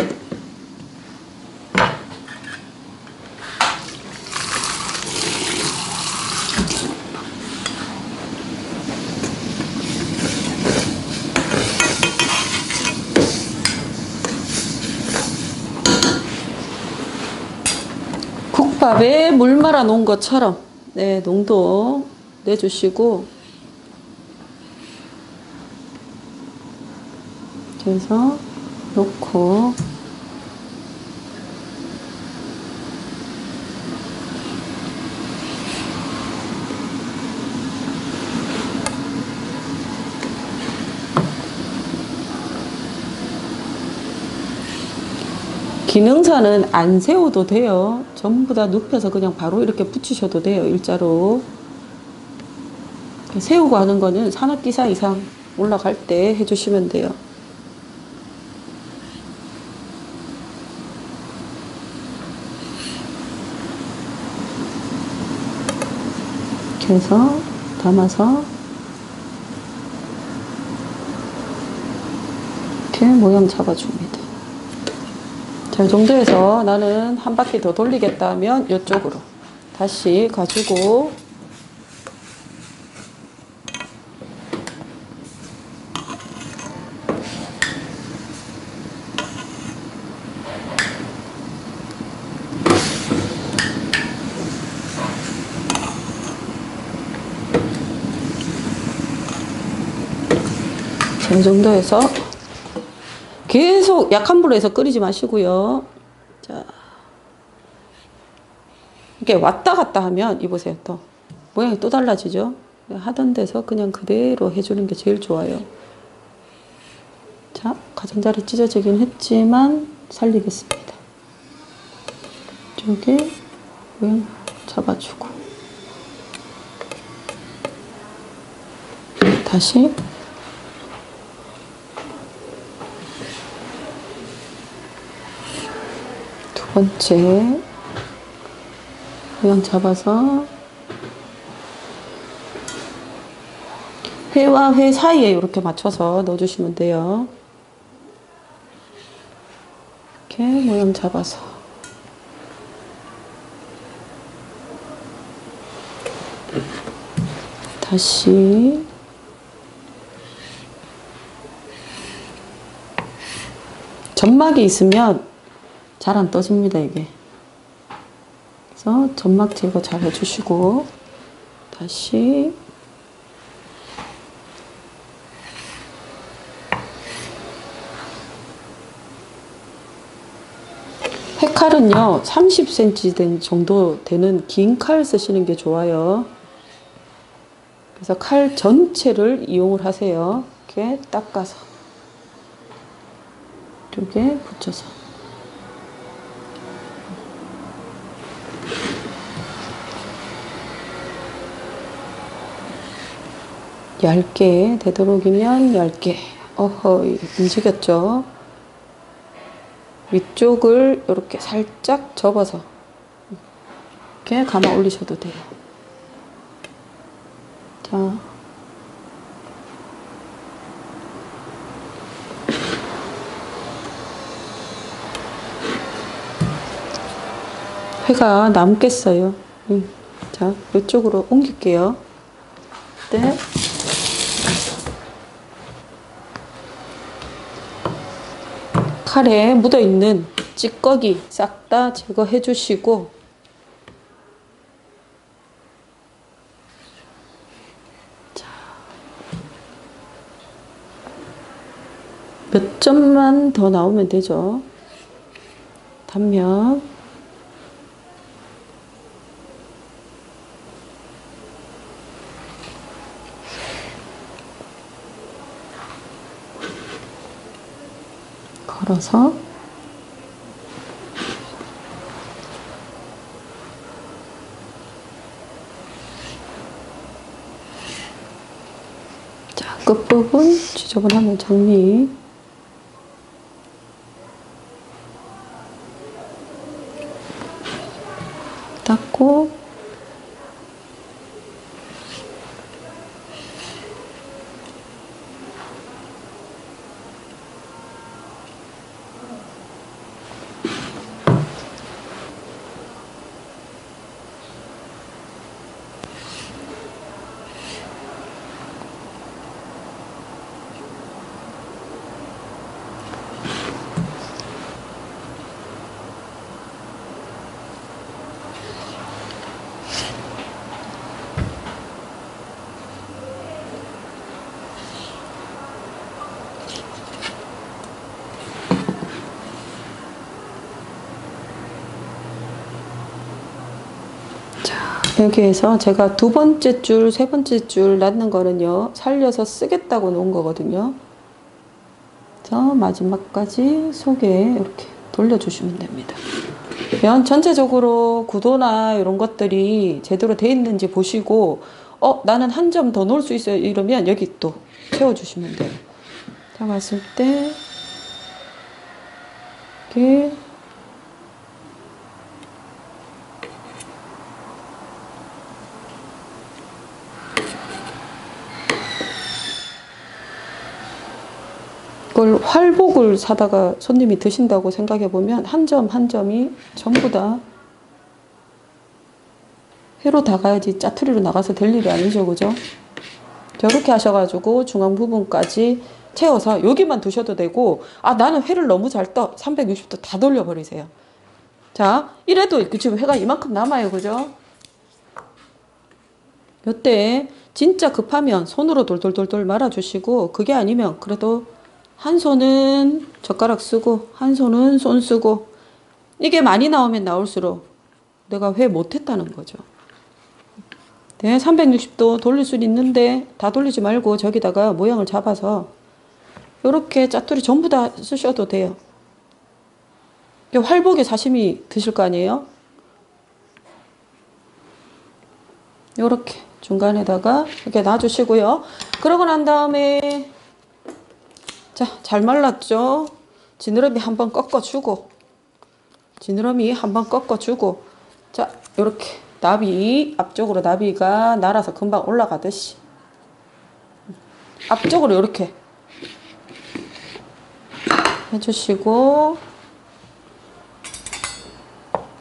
국밥에 물 말아 놓은 것처럼, 네, 농도 내주시고. 그래서 놓고 기능사는 안 세워도 돼요. 전부 다 눕혀서 그냥 바로 이렇게 붙이셔도 돼요. 일자로. 세우고 하는 거는 산업기사 이상 올라갈 때 해주시면 돼요. 이렇게 해서 담아서 이렇게 모양 잡아줍니다. 자, 이 정도에서 나는 한 바퀴 더 돌리겠다 하면 이쪽으로 다시 가지고 자, 이 정도에서 계속 약한 불로 해서 끓이지 마시고요. 자, 이렇게 왔다 갔다 하면, 이보세요. 또 모양이 또 달라지죠. 하던 데서 그냥 그대로 해주는 게 제일 좋아요. 자, 가장자리 찢어지긴 했지만 살리겠습니다. 이쪽에 모양 잡아주고 다시 두 번째 모양 잡아서 회와 회 사이에 이렇게 맞춰서 넣어주시면 돼요. 이렇게 모양 잡아서 다시 점막이 있으면 잘 안 떠집니다, 이게. 그래서 점막 제거 잘 해주시고 다시 칼은요 30cm 정도 되는 긴 칼 쓰시는 게 좋아요. 그래서 칼 전체를 이용을 하세요. 이렇게 닦아서 이쪽에 붙여서 얇게 되도록이면 얇게. 어허, 움직였죠. 위쪽을 이렇게 살짝 접어서 이렇게 감아 올리셔도 돼요. 자, 회가 남겠어요. 자, 이쪽으로 옮길게요. 네. 칼에 묻어있는 찌꺼기 싹 다 제거해 주시고 자, 몇 점만 더 나오면 되죠. 단면 걸어서 자, 끝부분 지저분하면 정리. 닦고 여기에서 제가 두 번째 줄, 세 번째 줄 놨는 거는요, 살려서 쓰겠다고 놓은 거거든요. 그래서 마지막까지 속에 이렇게 돌려주시면 됩니다. 그러면 전체적으로 구도나 이런 것들이 제대로 돼 있는지 보시고, 나는 한 점 더 넣을 수 있어요. 이러면 여기 또 채워주시면 돼요. 자, 봤을 때, 이렇게 이걸 활복을 사다가 손님이 드신다고 생각해 보면 한 점 한 점이 전부 다 회로 다 가야지 짜투리로 나가서 될 일이 아니죠, 그죠? 저렇게 하셔가지고 중앙 부분까지 채워서 여기만 두셔도 되고, 나는 회를 너무 잘 떠. 360도 다 돌려버리세요. 자, 이래도 지금 회가 이만큼 남아요, 그죠? 이때 진짜 급하면 손으로 돌돌돌돌 말아주시고, 그게 아니면 그래도 한 손은 젓가락 쓰고 한 손은 손 쓰고, 이게 많이 나오면 나올수록 내가 회 못했다는 거죠. 네, 360도 돌릴 수 있는데 다 돌리지 말고 저기다가 모양을 잡아서 이렇게 짜투리 전부 다 쓰셔도 돼요. 활보게 사시미 드실 거 아니에요? 이렇게 중간에다가 이렇게 놔주시고요. 그러고 난 다음에 자, 잘 말랐죠? 지느러미 한번 꺾어주고 지느러미 한번 꺾어주고 자, 이렇게 나비 앞쪽으로 나비가 날아서 금방 올라가듯이 앞쪽으로 이렇게 해주시고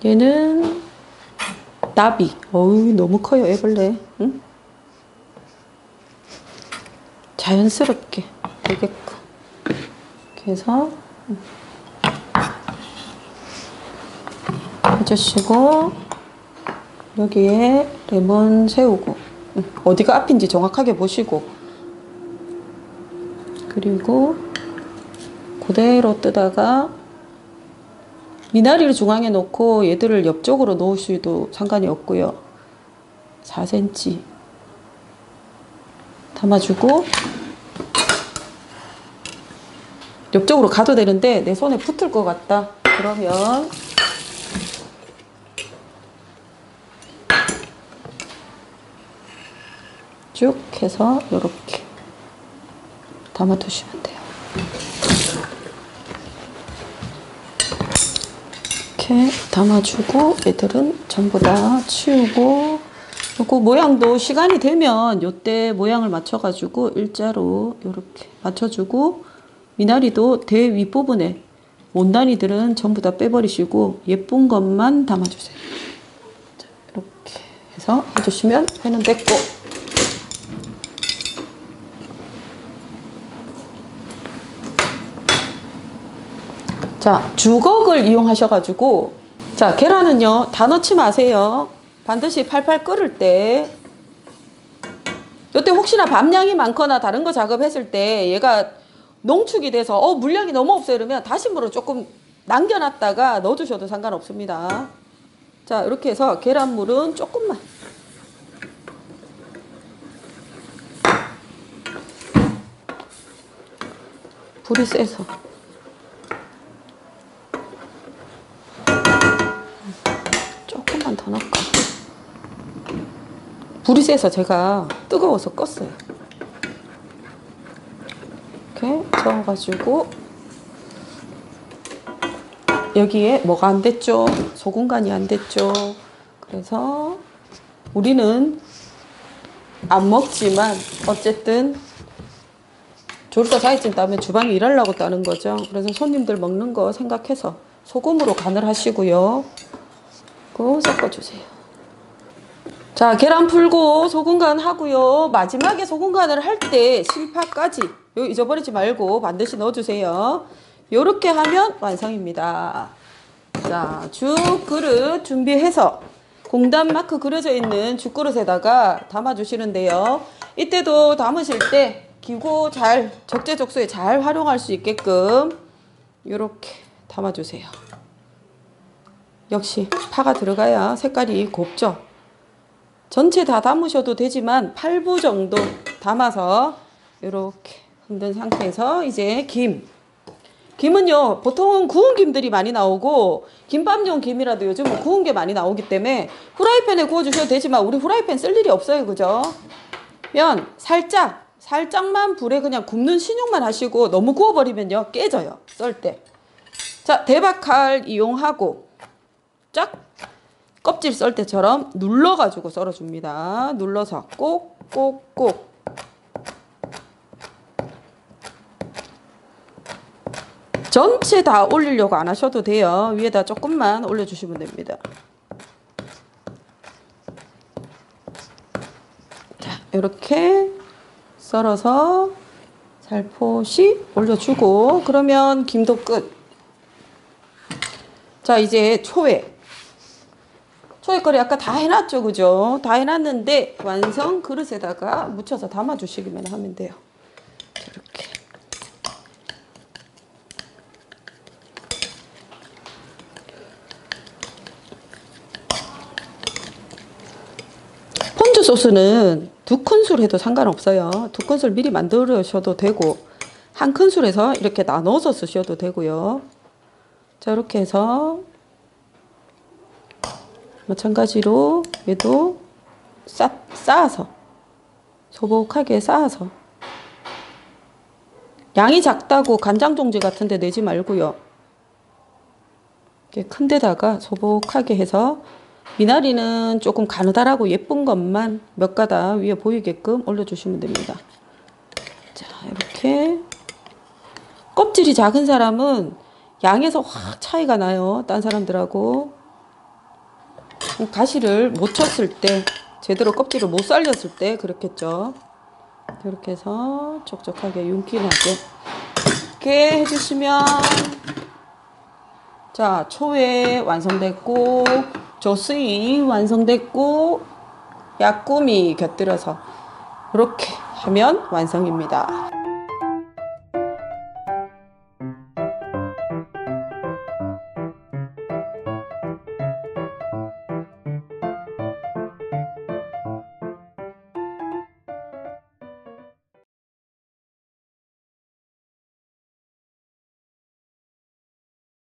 얘는 나비. 어우, 너무 커요, 애벌레. 응? 자연스럽게 되게끔. 이렇게 해서 해주시고 여기에 레몬 세우고 어디가 앞인지 정확하게 보시고 그리고 그대로 뜨다가 미나리를 중앙에 놓고 얘들을 옆쪽으로 놓으셔도 상관이 없고요. 4cm 담아주고 옆쪽으로 가도 되는데 내 손에 붙을 것 같다. 그러면 쭉 해서 이렇게 담아두시면 돼요. 이렇게 담아주고 얘들은 전부 다 치우고 요거 모양도 시간이 되면 요때 모양을 맞춰가지고 일자로 이렇게 맞춰주고 미나리도 대 윗부분에 원단이들은 전부 다 빼버리시고 예쁜 것만 담아주세요. 자, 이렇게 해서 해주시면 회는 됐고 자, 주걱을 이용하셔가지고 자, 계란은요 다 넣지 마세요. 반드시 팔팔 끓을 때 이때 혹시나 밤양이 많거나 다른 거 작업했을 때 얘가 농축이 돼서 물량이 너무 없어 이러면 다시물을 조금 남겨놨다가 넣어주셔도 상관없습니다. 자, 이렇게 해서 계란물은 조금만 불이 세서 조금만 더 넣을까. 불이 세서 제가 뜨거워서 껐어요. 이렇게 저어가지고 여기에 뭐가 안 됐죠? 소금간이 안 됐죠? 그래서 우리는 안 먹지만 어쨌든 조리사 자격증 따면 주방에 일하려고 따는 거죠. 그래서 손님들 먹는 거 생각해서 소금으로 간을 하시고요. 그거 섞어주세요. 자, 계란 풀고 소금간 하고요. 마지막에 소금간을 할 때 실파까지 요 잊어버리지 말고 반드시 넣어주세요. 요렇게 하면 완성입니다. 자, 죽그릇 준비해서 공단 마크 그려져 있는 죽그릇에다가 담아주시는데요. 이때도 담으실 때 기고 잘 적재적소에 잘 활용할 수 있게끔 요렇게 담아주세요. 역시 파가 들어가야 색깔이 곱죠. 전체 다 담으셔도 되지만 8부 정도 담아서 이렇게 흔든 상태에서 이제 김은요 보통은 구운 김들이 많이 나오고 김밥용 김이라도 요즘은 구운 게 많이 나오기 때문에 후라이팬에 구워주셔도 되지만 우리 후라이팬 쓸 일이 없어요. 그죠? 면 살짝만 불에 그냥 굽는 신용만 하시고 너무 구워버리면요 깨져요. 썰 때. 자, 대박칼 이용하고 쫙 껍질 썰 때처럼 눌러가지고 썰어줍니다. 눌러서 꼭꼭꼭 전체 다 올리려고 안 하셔도 돼요. 위에다 조금만 올려주시면 됩니다. 자, 이렇게 썰어서 살포시 올려주고 그러면 김도 끝. 자, 이제 초회거리 아까 다 해놨죠, 그죠? 다 해놨는데 완성 그릇에다가 묻혀서 담아주시기만 하면 돼요. 이렇게. 미소 소스는 2큰술 해도 상관없어요. 2큰술 미리 만들으셔도 되고 1큰술 해서 이렇게 나눠서 쓰셔도 되고요. 자, 이렇게 해서 마찬가지로 얘도 쌓아서 소복하게 쌓아서, 양이 작다고 간장 종지 같은 데 내지 말고요. 이렇게 큰 데다가 소복하게 해서 미나리는 조금 가느다랗고 예쁜 것만 몇 가닥 위에 보이게끔 올려주시면 됩니다. 자, 이렇게 껍질이 작은 사람은 양에서 확 차이가 나요. 딴 사람들하고. 가시를 못 쳤을 때, 제대로 껍질을 못 살렸을 때 그렇겠죠. 이렇게 해서 촉촉하게 윤기나게 이렇게 해주시면, 자, 초회 완성됐고 조스이 완성됐고 야꾸미 곁들여서 이렇게 하면 완성입니다.